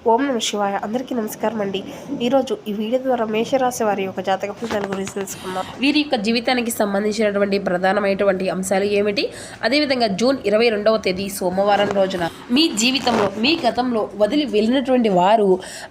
ఓం నమ శివాయ. అందరికీ నమస్కారం అండి. ఈరోజు ఈ వీడియో ద్వారా మేషరాశి వారి యొక్క జాతక ఫలితాల గురించి తెలుసుకుందాం. వీరి యొక్క జీవితానికి సంబంధించినటువంటి ప్రధానమైనటువంటి అంశాలు ఏమిటి, అదేవిధంగా జూన్ 22వ తేదీ సోమవారం రోజున మీ జీవితంలో మీ గతంలో వదిలి వెళ్ళినటువంటి వారు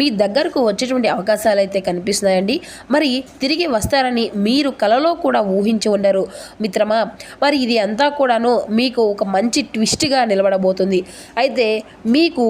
మీ దగ్గరకు వచ్చేటువంటి అవకాశాలు అయితే కనిపిస్తున్నాయండి. మరి తిరిగి వస్తారని మీరు కలలో కూడా ఊహించి ఉండరు మిత్రమా. మరి ఇది అంతా కూడాను మీకు ఒక మంచి ట్విస్ట్గా నిలబడబోతుంది. అయితే మీకు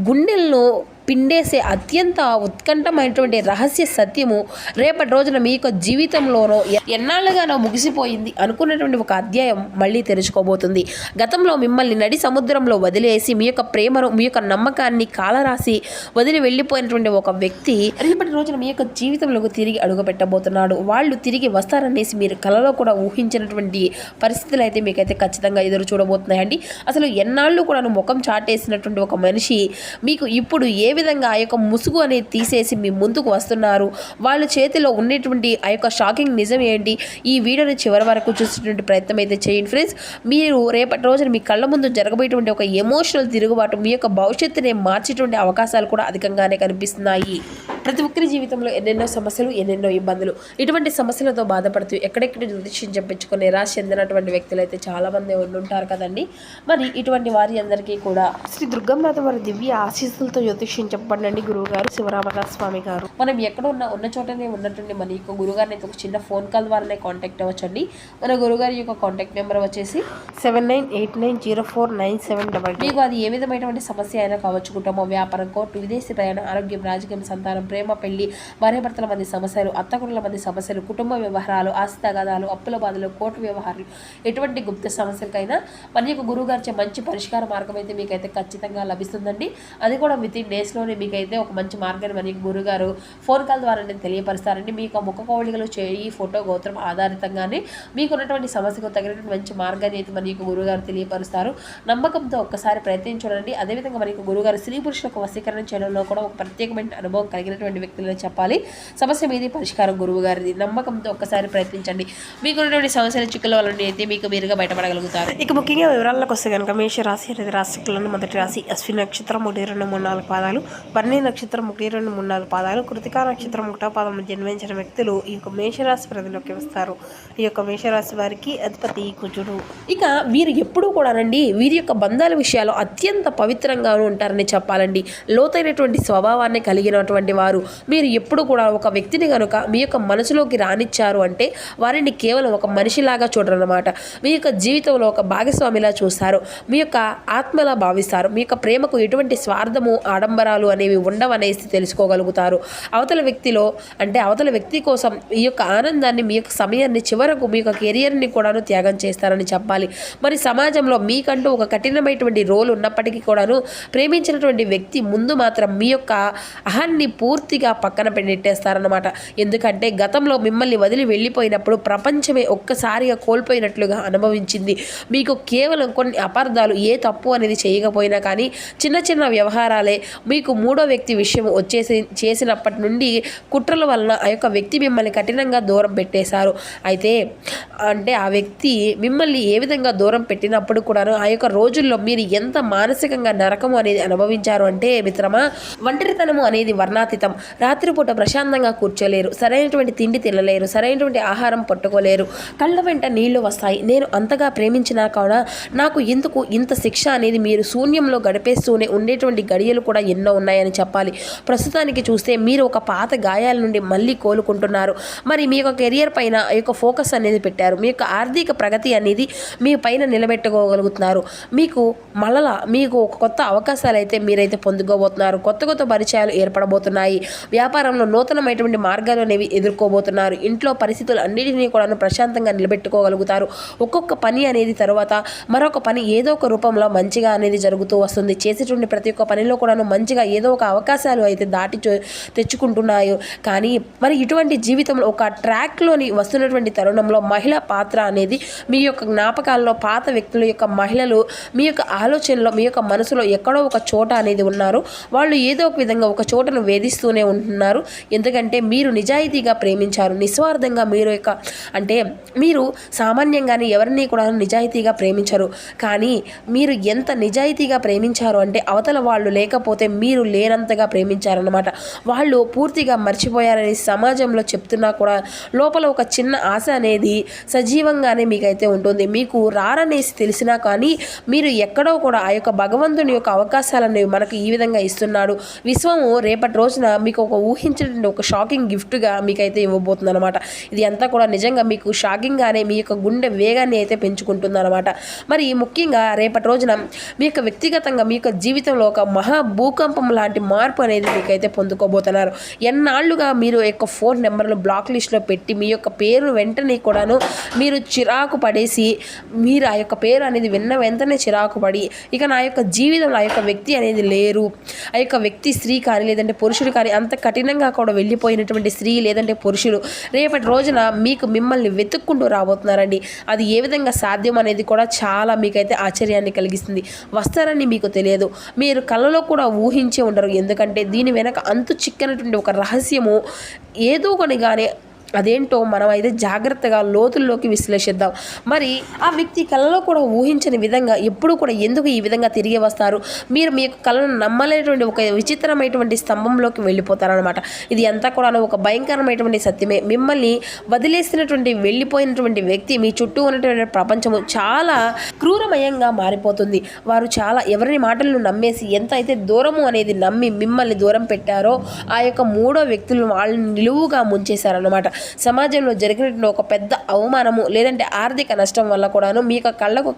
గుండెలను పిండేసే అత్యంత ఉత్కంఠమైనటువంటి రహస్య సత్యము రేపటి రోజున మీ యొక్క జీవితంలోనో ఎన్నాళ్ళుగానో ముగిసిపోయింది అనుకున్నటువంటి ఒక అధ్యాయం మళ్ళీ తెరుచుకోబోతుంది. గతంలో మిమ్మల్ని నడి సముద్రంలో వదిలేసి మీ యొక్క ప్రేమను మీ యొక్క నమ్మకాన్ని కాలరాసి వదిలి వెళ్ళిపోయినటువంటి ఒక వ్యక్తి రేపటి రోజున మీ యొక్క జీవితంలోకి తిరిగి అడుగు పెట్టబోతున్నాడు. వాళ్ళు తిరిగి వస్తారనేసి మీరు కలలో కూడా ఊహించినటువంటి పరిస్థితులు అయితే మీకైతే ఖచ్చితంగా ఎదురు చూడబోతున్నాయండి. అసలు ఎన్నాళ్ళు కూడా ముఖం చాటేసినటువంటి ఒక మనిషి మీకు ఇప్పుడు ఏ విధంగా ఆ యొక్క ముసుగు అనేది తీసేసి మీ ముందుకు వస్తున్నారు, వాళ్ళ చేతిలో ఉండేటువంటి ఆ యొక్క షాకింగ్ నిజం ఏంటి, ఈ వీడియోని చివరి వరకు చూసేటువంటి ప్రయత్నం అయితే చేయండి ఫ్రెండ్స్. మీరు రేపటి రోజున మీ కళ్ళ ముందు జరగబోయేటువంటి ఒక ఎమోషనల్ తిరుగుబాటు మీ యొక్క భవిష్యత్తుని మార్చేటువంటి అవకాశాలు కూడా అధికంగానే కనిపిస్తున్నాయి. ప్రతి ఒక్కరి జీవితంలో ఎన్నెన్నో సమస్యలు, ఎన్నెన్నో ఇబ్బందులు, ఇటువంటి సమస్యలతో బాధపడుతూ ఎక్కడెక్కడ జ్యోతిష్యం చెప్పించుకొని నిరాశ చెందినటువంటి వ్యక్తులు అయితే చాలామంది ఉండుంటారు కదండి. మరి ఇటువంటి వారి అందరికీ కూడా శ్రీ దుర్గమ్మాత వారి దివ్య ఆశీస్సులతో జ్యోతిష్యం చెప్పండి గురువు గారు శివరామదాస్ స్వామి గారు. మనం ఎక్కడ ఉన్న చోటనే ఉన్నటువంటి మన యొక్క గురుగారిని ఒక చిన్న ఫోన్ కాల్ ద్వారానే కాంటాక్ట్ అవ్వచ్చండి. మన గురుగారి యొక్క కాంటాక్ట్ నెంబర్ వచ్చేసి 79890497. మీకు అది ఏ విధమైనటువంటి సమస్య అయినా కావచ్చు, కుటుంబం, వ్యాపారం, కోర్టు, విదేశీ ప్రయాణం, ఆరోగ్యం, రాజకీయం, సంతానం, ప్రేమ, పెళ్లి, భార్యాభర్తల మధ్య సమస్యలు, అత్తగుడుల మధ్య సమస్యలు, కుటుంబ వ్యవహారాలు, ఆస్తి తగాదాలు, అప్పుల బాధలు, కోర్టు వ్యవహారాలు, ఎటువంటి గుప్త సమస్యలకైనా మన యొక్క గురువు గారిచే మంచి పరిష్కార మార్గం అయితే మీకైతే ఖచ్చితంగా లభిస్తుందండి. అది కూడా విత్ ఇన్ డేస్లోనే మీకైతే ఒక మంచి మార్గాన్ని మన గురుగారు ఫోన్ కాల్ ద్వారా తెలియపరుస్తారండి. మీకు ముఖ కవళికలు చేయి ఫోటో గోత్రం ఆధారితంగానే మీకు ఉన్నటువంటి సమస్యకు తగినటువంటి మంచి మార్గాన్ని అయితే మన యొక్క గురుగారు తెలియపరుస్తారు. నమ్మకంతో ఒక్కసారి ప్రయత్నం చూడండి. అదేవిధంగా మన యొక్క గురుగారు స్త్రీ పురుషులకు వశీకరణ చేయడంలో కూడా ఒక ప్రత్యేకమైన అనుభవం కలిగినటువంటి వ్యక్తులని చెప్పాలి. సమస్య మీది పరిష్కారం గురువు గారిది. నమ్మకంతో ఒక్కసారి ప్రయత్నించండి. మీకు ఉన్నటువంటి సమస్యల చిక్కుల వల్ల అయితే మీకు మీరుగా బయటపడగలుగుతారు. ఇక ముఖ్యంగా వివరాలకు వస్తే కనుక మేష రాశి అనేది రాశికులను మొదటి రాశి అశ్విని నక్షత్రం 1, 2, 3, 4 పాదాలు, భరణి నక్షత్రం 1, 2, 3, 4 పాదాలు, కృతికా నక్షత్రం 1వ పాదంలో జన్మించిన వ్యక్తులు ఈ యొక్క మేషరాశి పరిధిలోకి వస్తారు. ఈ యొక్క మేషరాశి వారికి అధిపతి కుజుడు. ఇక వీరు ఎప్పుడూ కూడానండి వీరి యొక్క బంధాల విషయాలు అత్యంత పవిత్రంగానూ ఉంటారని చెప్పాలండి. లోతైనటువంటి స్వభావాన్ని కలిగినటువంటి వారు. మీరు ఎప్పుడు కూడా ఒక వ్యక్తిని కనుక మీ యొక్క మనసులోకి రానిచ్చారు అంటే వారిని కేవలం ఒక మనిషిలాగా చూడరన్నమాట. మీ యొక్క జీవితంలో ఒక భాగస్వామిలా చూస్తారు, మీ యొక్క ఆత్మలా భావిస్తారు. మీ యొక్క ప్రేమకు ఎటువంటి స్వార్థము, ఆడంబరాలు అనేవి ఉండవనేసి తెలుసుకోగలుగుతారు. అవతల వ్యక్తిలో అంటే అవతల వ్యక్తి కోసం ఈ యొక్క ఆనందాన్ని, మీ యొక్క సమయాన్ని, చివరకు మీ యొక్క కెరియర్ని కూడాను త్యాగం చేస్తారని చెప్పాలి. మరి సమాజంలో మీకంటూ ఒక కఠినమైనటువంటి రోల్ ఉన్నప్పటికీ కూడాను ప్రేమించినటువంటి వ్యక్తి ముందు మాత్రం మీ యొక్క అహాన్ని పూర్తిగా పక్కన పెట్టేస్తారన్నమాట. ఎందుకంటే గతంలో మిమ్మల్ని వదిలి వెళ్ళిపోయినప్పుడు ప్రపంచమే ఒక్కసారిగా కోల్పోయినట్లుగా అనుభవించింది. మీకు కేవలం కొన్ని అపార్థాలు, ఏ తప్పు అనేది చేయకపోయినా కానీ చిన్న చిన్న వ్యవహారాలే మీకు మూడో వ్యక్తి విషయం చేసినప్పటి నుండి కుట్రల వలన ఆ యొక్క వ్యక్తి మిమ్మల్ని కఠినంగా దూరం పెట్టేశారు. అయితే అంటే ఆ వ్యక్తి మిమ్మల్ని ఏ విధంగా దూరం పెట్టినప్పుడు కూడాను ఆ యొక్క రోజుల్లో మీరు ఎంత మానసికంగా నరకము అనేది అనుభవించారు అంటే మిత్రమా, ఒంటరితనము అనేది వర్ణాతీతం. రాత్రిపూట ప్రశాంతంగా కూర్చోలేరు, సరైనటువంటి తిండి తినలేరు, సరైనటువంటి ఆహారం పట్టుకోలేరు, కళ్ళ వెంట నీళ్లు వస్తాయి. నేను అంతగా ప్రేమించినా కూడా నాకు ఎందుకు ఇంత శిక్ష అనేది మీరు శూన్యంలో గడిపేస్తూనే ఉండేటువంటి గడియలు కూడా ఎన్నో ఉన్నాయని చెప్పాలి. ప్రస్తుతానికి చూస్తే మీరు ఒక పాత గాయాల నుండి మళ్ళీ కోలుకుంటున్నారు. మరి మీ యొక్క కెరియర్ పైన ఈ యొక్క ఫోకస్ అనేది పెట్టారు. మీ యొక్క ఆర్థిక ప్రగతి అనేది మీ పైన నిలబెట్టుకోగలుగుతున్నారు. మీకు ఒక కొత్త అవకాశాలు అయితే మీరైతే పొందుకోబోతున్నారు. కొత్త కొత్త పరిచయాలు ఏర్పడబోతున్నాయి. వ్యాపారంలో నూతనమైనటువంటి మార్గాలు అనేవి ఎదుర్కోబోతున్నారు. ఇంట్లో పరిస్థితులు అన్నిటినీ కూడా ప్రశాంతంగా నిలబెట్టుకోగలుగుతారు. ఒక్కొక్క పని అనేది తర్వాత మరొక పని ఏదో ఒక రూపంలో మంచిగా అనేది జరుగుతూ వస్తుంది. చేసేటువంటి ప్రతి ఒక్క పనిలో కూడాను మంచిగా ఏదో ఒక అవకాశాలు అయితే తెచ్చుకుంటున్నాయి. కానీ మరి ఇటువంటి జీవితంలో ఒక ట్రాక్లోని వస్తున్నటువంటి తరుణంలో మహిళ పాత్ర అనేది మీ యొక్క జ్ఞాపకాల్లో పాత వ్యక్తుల యొక్క మహిళలు మీ యొక్క ఆలోచనలో మీ యొక్క మనసులో ఎక్కడో ఒక చోట అనేది ఉన్నారు. వాళ్ళు ఏదో ఒక విధంగా ఒక చోటను వేధిస్తూ ఆలోచిస్తూనే ఉంటున్నారు. ఎందుకంటే మీరు నిజాయితీగా ప్రేమించారు, నిస్వార్థంగా మీరు సామాన్యంగానే ఎవరిని కూడా నిజాయితీగా ప్రేమించరు. కానీ మీరు ఎంత నిజాయితీగా ప్రేమించారు అంటే అవతల వాళ్ళు లేకపోతే మీరు లేనంతగా ప్రేమించారన్నమాట. వాళ్ళు పూర్తిగా మర్చిపోయారని సమాజంలో చెప్తున్నా కూడా లోపల ఒక చిన్న ఆశ అనేది సజీవంగానే మీకైతే ఉంటుంది. మీకు రారనేసి తెలిసినా కానీ మీరు ఎక్కడో కూడా ఆ యొక్క భగవంతుని యొక్క అవకాశాలను మనకు ఈ విధంగా ఇస్తున్నాడు. విశ్వము రేపటి రోజున మీకు ఒక ఊహించినటువంటి ఒక షాకింగ్ గిఫ్ట్గా మీకైతే ఇవ్వబోతుంది అనమాట. ఇది అంతా కూడా నిజంగా మీకు షాకింగ్గానే మీ యొక్క గుండె వేగాన్ని అయితే పెంచుకుంటుంది అనమాట. మరి ముఖ్యంగా రేపటి రోజున మీ యొక్క వ్యక్తిగతంగా మీ యొక్క జీవితంలో ఒక మహా భూకంపం లాంటి మార్పు అనేది మీకైతే పొందుకోబోతున్నారు. ఎన్నాళ్ళుగా మీరు యొక్క ఫోన్ నెంబర్ను బ్లాక్ లిస్ట్లో పెట్టి మీ యొక్క పేరు వెంటనే కూడాను మీరు చిరాకు పడేసి మీరు ఆ యొక్క పేరు అనేది విన్న వెంటనే చిరాకు పడి ఇక నా యొక్క జీవితంలో ఆ యొక్క వ్యక్తి అనేది లేరు, ఆ యొక్క వ్యక్తి స్త్రీ కానీ లేదంటే పురుషుడు కానీ అంత కఠినంగా కూడా వెళ్ళిపోయినటువంటి స్త్రీ లేదంటే పురుషులు రేపటి రోజున మిమ్మల్ని వెతుక్కుంటూ రాబోతున్నారండి. అది ఏ విధంగా సాధ్యం అనేది కూడా చాలా మీకైతే ఆశ్చర్యాన్ని కలిగిస్తుంది. వస్తారని మీకు తెలియదు, మీరు కళ్ళలో కూడా ఊహించే ఉండరు. ఎందుకంటే దీని వెనక అంతు చిక్కనటువంటి ఒక రహస్యము ఏదో కొనిగానే అదేంటో మనం అయితే జాగ్రత్తగా లోతుల్లోకి విశ్లేషిద్దాం. మరి ఆ వ్యక్తి కళలో కూడా ఊహించని విధంగా ఎప్పుడు కూడా ఎందుకు ఈ విధంగా తిరిగి వస్తారు, మీరు మీ యొక్క కళను నమ్మలేటువంటి ఒక విచిత్రమైనటువంటి స్తంభంలోకి వెళ్ళిపోతారనమాట. ఇది అంతా కూడా ఒక భయంకరమైనటువంటి సత్యమే. మిమ్మల్ని వదిలేసినటువంటి వెళ్ళిపోయినటువంటి వ్యక్తి మీ చుట్టూ ఉన్నటువంటి ప్రపంచము చాలా క్రూరమయంగా మారిపోతుంది. వారు చాలా ఎవరిని మాటలను నమ్మేసి ఎంత అయితే దూరము అనేది నమ్మి మిమ్మల్ని దూరం పెట్టారో ఆ యొక్క మూడో వ్యక్తులు వాళ్ళని నిలువుగా ముంచేశారనమాట. సమాజంలో జరిగినటువంటి ఒక పెద్ద అవమానము లేదంటే ఆర్థిక నష్టం వల్ల కూడాను మీ యొక్క కళ్ళకు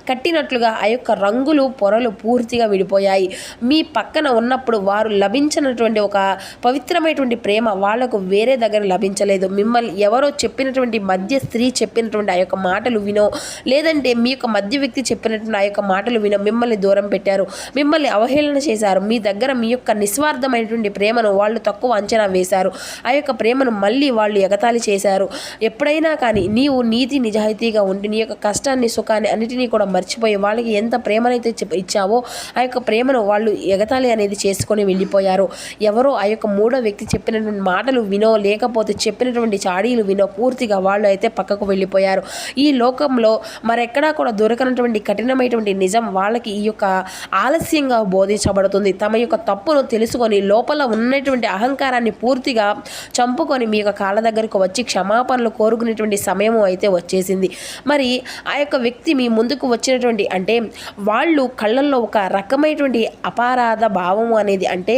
కట్టినట్లుగా ఆ యొక్క రంగులు పొరలు పూర్తిగా విడిపోయాయి. మీ పక్కన ఉన్నప్పుడు వారు లభించినటువంటి ఒక పవిత్రమైనటువంటి ప్రేమ వాళ్లకు వేరే దగ్గర లభించలేదు. మిమ్మల్ని ఎవరో చెప్పినటువంటి మధ్య స్త్రీ చెప్పినటువంటి ఆ యొక్క మాటలు వినో లేదంటే మీ యొక్క మధ్య వ్యక్తి చెప్పినటువంటి ఆ యొక్క మాటలు వినో మిమ్మల్ని దూరం పెట్టారు, మిమ్మల్ని అవహేళన చేశారు. మీ దగ్గర మీ యొక్క నిస్వార్థమైనటువంటి ప్రేమను వాళ్ళు తక్కువ అంచనా వేశారు. ఆ యొక్క ప్రేమను మళ్ళీ వాళ్ళు ఎగతాళి చేశారు. ఎప్పుడైనా కానీ నీవు నీతి నిజాయితీగా ఉండి నీ యొక్క కష్టాన్ని సుఖాన్ని అన్నిటినీ కూడా మర్చిపోయి వాళ్ళకి ఎంత ప్రేమనైతే ఇచ్చావో ఆ యొక్క ప్రేమను వాళ్ళు ఎగతాళి అనేది చేసుకొని వెళ్ళిపోయారు. ఎవరో ఆ యొక్క మూడో వ్యక్తి చెప్పినటువంటి మాటలు వినో లేకపోతే చెప్పినటువంటి చాడీలు వినో పూర్తిగా వాళ్ళు అయితే పక్కకు వెళ్ళిపోయారు. ఈ లోకంలో మరెక్కడా కూడా దొరకనటువంటి కఠినమైనటువంటి నిజం వాళ్ళకి ఈ యొక్క ఆలస్యంగా బోధించబడుతుంది. తమ యొక్క తప్పును తెలుసుకొని లోపల ఉన్నటువంటి అహంకారాన్ని పూర్తిగా చంపుకొని మీ యొక్క కాళ్ళ దగ్గరకు వచ్చి క్షమాపణలు కోరుకునేటువంటి సమయం అయితే వచ్చేసింది. మరి ఆ యొక్క వ్యక్తి మీ ముందుకు వచ్చినటువంటి అంటే వాళ్ళు కళ్ళల్లో ఒక రకమైనటువంటి అపరాధ భావము అనేది అంటే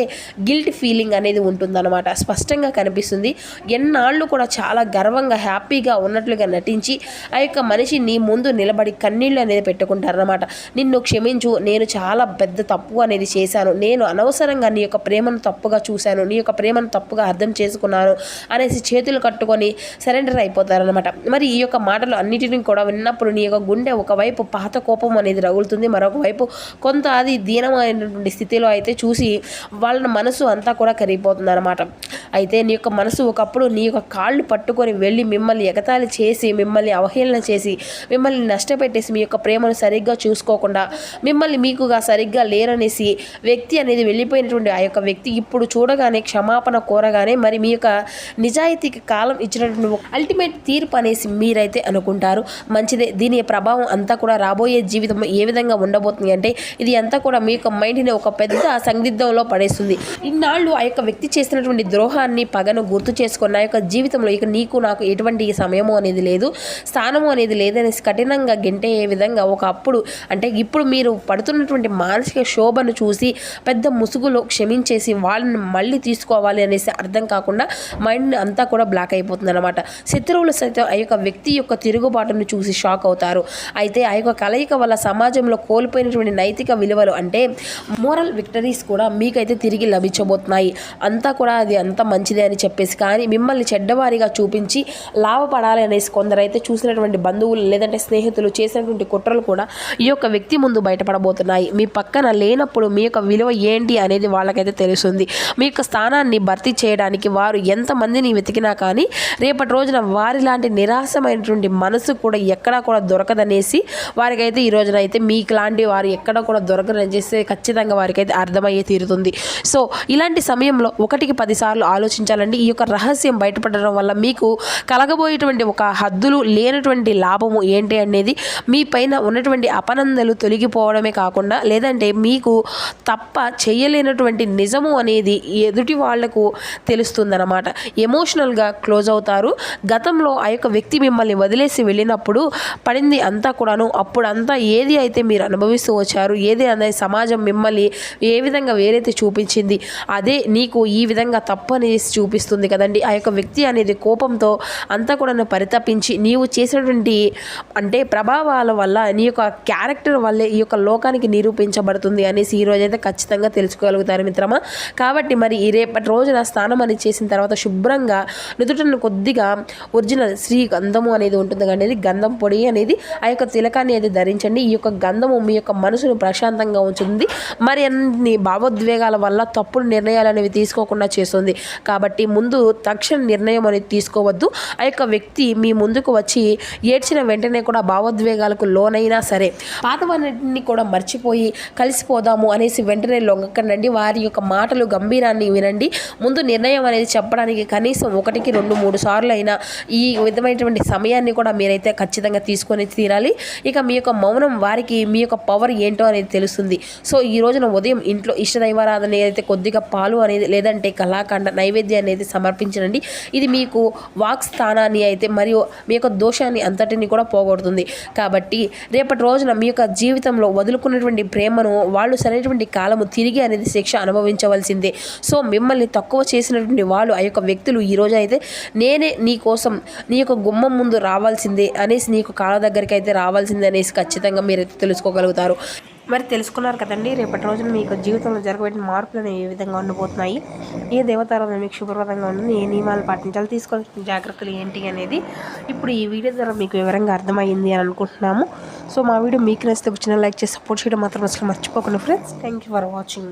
గిల్ట్ ఫీలింగ్ అనేది ఉంటుందన్నమాట. స్పష్టంగా కనిపిస్తుంది. ఎన్నాళ్ళు కూడా చాలా గర్వంగా హ్యాపీగా ఉన్నట్లుగా నటించి ఆ యొక్క మనిషి నీ ముందు నిలబడి కన్నీళ్ళు అనేది పెట్టుకుంటారనమాట. నిన్ను క్షమించు, నేను చాలా పెద్ద తప్పు అనేది చేశాను, నేను అనవసరంగా నీ యొక్క ప్రేమను తప్పుగా చూశాను, నీ యొక్క ప్రేమను తప్పుగా అర్థం చేసుకున్నాను అనేసి చేతులు కట్టుకొని సరెండర్ అయిపోతారనమాట. మరి ఈ యొక్క మాటలు అన్నిటిని కూడా విన్నప్పుడు నీ యొక్క గుండె ఒకవైపు పాత కోపం అనేది రగులుతుంది, మరొక వైపు కొంత అది దీనమైనటువంటి స్థితిలో అయితే చూసి వాళ్ళ మనసు అంతా కూడా కరిగిపోతుంది అనమాట. అయితే నీ యొక్క మనసు ఒకప్పుడు నీ యొక్క కాళ్ళు పట్టుకొని వెళ్ళి మిమ్మల్ని ఎగతాళి చేసి మిమ్మల్ని అవహేళన చేసి మిమ్మల్ని నష్టపెట్టేసి మీ యొక్క ప్రేమను సరిగ్గా చూసుకోకుండా మిమ్మల్ని మీకుగా సరిగ్గా లేరనేసి వ్యక్తి అనేది వెళ్ళిపోయినటువంటి ఆ యొక్క వ్యక్తి ఇప్పుడు చూడగానే క్షమాపణ కోరగానే మరి మీ యొక్క నిజాయితీకి కాలం ఇచ్చినటువంటి అల్టిమేట్ తీర్పు అనేసి మీరైతే అనుకుంటారు. మంచిదే. దీని ప్రభావం అంతా కూడా రాబోయే జీవితం ఏ విధంగా ఉండబోతుంది అంటే ఇది అంతా కూడా మీ యొక్క మైండ్ని ఒక పెద్ద సందిగ్ధంలో పడేస్తుంది. ఇన్నాళ్ళు ఆ యొక్క వ్యక్తి చేసినటువంటి ద్రోహాన్ని పగను గుర్తు చేసుకున్న ఆ యొక్క జీవితంలో ఇక నీకు నాకు ఎటువంటి సమయము అనేది లేదు, స్థానము అనేది లేదనేసి కఠినంగా గెంటే విధంగా ఒకప్పుడు అంటే ఇప్పుడు మీరు పడుతున్నటువంటి మానసిక శోభను చూసి పెద్ద ముసుగులో క్షమించేసి వాళ్ళని మళ్ళీ తీసుకోవాలి అనేసి అర్థం కాకుండా మైండ్ అంతా కూడా బ్లాక్ అయిపోతుంది అనమాట. శత్రువులు సైతం ఆ యొక్క వ్యక్తి యొక్క తిరుగుబాటును చూసి షాక్ అవుతారు. అయితే ఆ యొక్క కలయిక వల్ల సమాజంలో కోల్పోయినటువంటి నైతిక విలువలు అంటే మోరల్ విక్టరీస్ కూడా మీకైతే తిరిగి లభించబోతున్నాయి. అంతా కూడా అది అంత మంచిదే అని చెప్పేసి కానీ మిమ్మల్ని చెడ్డవారిగా చూపించి లాభపడాలి అనేసి కొందరైతే చూసినటువంటి బంధువులు లేదంటే స్నేహితులు చేసినటువంటి కుట్రలు కూడా ఈ యొక్క వ్యక్తి ముందు బయటపడబోతున్నాయి. మీ పక్కన లేనప్పుడు మీ యొక్క విలువ ఏంటి అనేది వాళ్ళకైతే తెలుస్తుంది. మీ యొక్క స్థానాన్ని భర్తీ చేయడానికి వారు ఎంతమందిని వెతికినా వెతికినా కానీ రేపటి రోజున వారి లాంటి నిరాశమైనటువంటి మనసు కూడా ఎక్కడా కూడా దొరకదనేసి వారికైతే ఈ రోజున అయితే మీకు లాంటి వారు ఎక్కడ కూడా దొరకదని చేస్తే ఖచ్చితంగా వారికైతే అర్థమయ్యే తీరుతుంది. సో ఇలాంటి సమయంలో 1కి 10 సార్లు ఆలోచించాలండి. ఈ యొక్క రహస్యం బయటపడడం వల్ల మీకు కలగబోయేటువంటి ఒక హద్దులు లేనటువంటి లాభము ఏంటి అనేది మీ పైన ఉన్నటువంటి అపనందలు తొలగిపోవడమే కాకుండా లేదంటే మీకు తప్ప చేయలేనటువంటి నిజము అనేది ఎదుటి వాళ్లకు తెలుస్తుందన్నమాట. ఎమోషనల్గా క్లోజ్ అవుతారు. గతంలో ఆ యొక్క వ్యక్తి మిమ్మల్ని వదిలేసి వెళ్ళినప్పుడు పడింది అంతా కూడాను అప్పుడంతా ఏది అయితే మీరు అనుభవిస్తూ వచ్చారు, ఏది అనేది సమాజం మిమ్మల్ని ఏ విధంగా వేరైతే చూపించింది అదే నీకు ఈ విధంగా తప్పు అనేసి చూపిస్తుంది కదండి. ఆ యొక్క వ్యక్తి అనేది కోపంతో అంతా కూడా పరితపించి నీవు చేసినటువంటి అంటే ప్రభావాల వల్ల నీ యొక్క క్యారెక్టర్ వల్లే ఈ యొక్క లోకానికి నిరూపించబడుతుంది అనేసి ఈరోజైతే ఖచ్చితంగా తెలుసుకోగలుగుతారు మిత్రమా. కాబట్టి మరి ఈ రేపటి రోజున స్నానం అనేది చేసిన తర్వాత శుభ్రంగా నుదుటను కొద్దిగా ఒరిజినల్ గంధము అనేది ఉంటుంది అనేది గంధం పొడి అనేది ఆ యొక్క తిలకాన్ని అయితే ధరించండి. ఈ యొక్క గంధము మీ యొక్క మనసును ప్రశాంతంగా ఉంచుతుంది. మరి అన్ని భావోద్వేగాల వల్ల తప్పుడు నిర్ణయాలు అనేవి తీసుకోకుండా చేస్తుంది. కాబట్టి ముందు తక్షణ నిర్ణయం అనేది తీసుకోవద్దు. ఆ యొక్క వ్యక్తి మీ ముందుకు వచ్చి ఏడ్చిన వెంటనే కూడా భావోద్వేగాలకు లోనైనా సరే పాతవన్నింటినీ కూడా మర్చిపోయి కలిసిపోదాము అనేసి వెంటనే లొంగకండి. వారి యొక్క మాటలు గంభీరాన్ని వినండి. ముందు నిర్ణయం అనేది చెప్పడానికి కనీసం 1కి 2-3 సార్లు అయినా ఈ విధమైనటువంటి సమయాన్ని కూడా మీరైతే ఖచ్చితంగా తీసుకొని తీరాలి. ఇక మీ యొక్క మౌనం వారికి మీ యొక్క పవర్ ఏంటో అనేది తెలుస్తుంది. సో ఈ రోజున ఉదయం ఇంట్లో ఇష్టదైవారాధన ఏదైతే కొద్దిగా పాలు అనేది లేదంటే కళాఖండ నైవేద్యం అనేది సమర్పించండి. ఇది మీకు వాక్ స్థానాన్ని అయితే మరియు మీ యొక్క దోషాన్ని అంతటిని కూడా పోగొడుతుంది. కాబట్టి రేపటి రోజున మీ యొక్క జీవితంలో వదులుకున్నటువంటి ప్రేమను వాళ్ళు సరైనటువంటి కాలము తిరిగి అనేది శిక్ష అనుభవించవలసిందే. సో మిమ్మల్ని తక్కువ చేసినటువంటి వాళ్ళు ఆ యొక్క వ్యక్తులు ఈ రోజు అయితే నేనే నీ కోసం నీ యొక్క గుమ్మం ముందు రావాల్సిందే అనేసి నీ యొక్క కాళ్ళ దగ్గరికి అయితే రావాల్సిందే అనేసి ఖచ్చితంగా మీరైతే తెలుసుకోగలుగుతారు. మరి తెలుసుకున్నారు కదండి రేపటి రోజున మీకు జీవితంలో జరగబెట్టిన మార్పులు ఏ విధంగా ఉండబోతున్నాయి, ఏ దేవతారాధన మీకు శుభప్రదంగా ఉంటుంది, ఏ నియమాలు పాటించాలి, తీసుకోవాల్సిన జాగ్రత్తలు ఏంటి అనేది ఇప్పుడు ఈ వీడియో ద్వారా మీకు వివరంగా అర్థమైంది అని అనుకుంటున్నాము. సో మా వీడియో మీకు నచ్చితే చిన్న లైక్ చేసి సపోర్ట్ చేయడం మాత్రం అసలు మర్చిపోకండి friends. Thank you for watching.